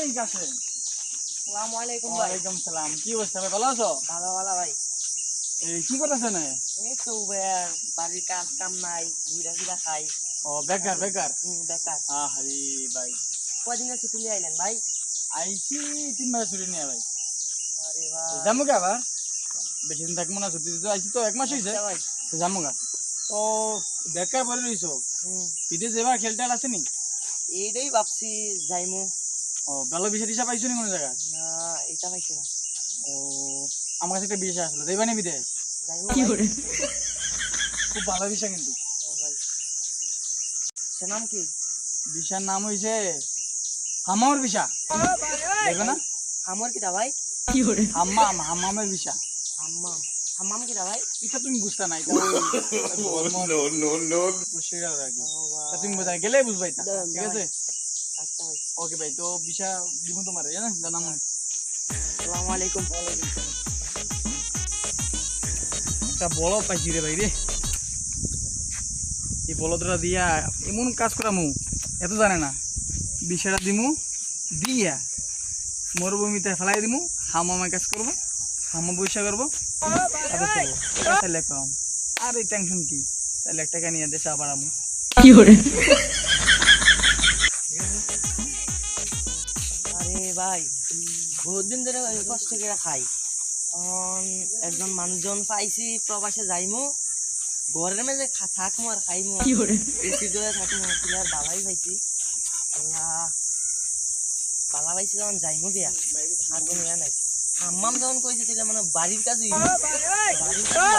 এই কাছে। আসসালামু আলাইকুম ভাই। ওয়ালাইকুম সালাম। কি অবস্থা ভাই, ভালো আছো? ভালো ভালো ভাই। এই কি করতেছেন? এই তো ভাই, বাড়ির কাজ কাম নাই, ঘুরা ফিরা খাই। ও বেকার বেকার। বেকার। আরে ভাই, কদিনের ছুটি নিয়ে আইলেন ভাই? আইছি 3 মাস ছুটি নিয়ে ভাই। আরে ভাই। যাবো কে আবার? বেশি দিন থাকবো না, ছুটি দিতে আইছি তো 1 মাস হয়েছে। আচ্ছা ভাই। যাবো গা। তো বেকার পরে রইছো, হুম, বিদেশ এবার খেলতে আছে নি? এইটাই ভাবছি যাইমু। ও ভালো বিষয় টিসা পাইছো নি কোনো জায়গায়? না, এটা পাইছি না। ও আমার কাছে একটা বিষয় আসলো, দেবা নি বিদেশ? যাইমু ভাই। খুব ভালো বিষয় কিন্তু। হ্যাঁ ভাই। সে নাম কি? বিষার নাম হইছে হামার বিষা, দেখো না? হামর কিটা ভাই? হাম্মাম, হাম্মামের বিষা। হাম্মাম। হাম্মাম কিটা ভাই? এটা তুমি বুঝতা না, এটা No, no, no. সেটা আর কি। ও তা তুমি ভাই। বোঝা গেলে বুঝবাই তা, দাঁড়ান, ঠিক আছে? আচ্ছা ভাই। ওকে ভাই, তো বিষা দিব তোমার, জানাম। আসসালামু আলাইকুম। একটা বলদ পাইছি রে ভাই রে। এই বলদরা দিয়া এমন কাজ করামু, এত জানে না। বিষাটা দিমু, দিয়া মরুভূমিতে ফেলাই দিমু, হামামে কাজ করবো, হামা বৈশা করবো, তারপর চলবো। তাহলে পাম আর এই টেনশন কি, তাহলে 1 টাকা নিয়ে দেশে আবার আমু। আরে ভাই, বহুত দিন ধরে কষ্ট করে খাই। একজন মানুষজন পাইছি প্রবাসে যাইমু, ঘরের মেঝে থাকমু আর খাইমু, এসি করে থাকমু, তুই আর বালাই পাইছি। আল্লাহ, বালা পাইছি যখন যাইমু দিয়া, আর কোনো ইয়া নাই। হাম্মাম যখন কইছে তাহলে মানে বাড়ির কাজই, বাড়ির কাজ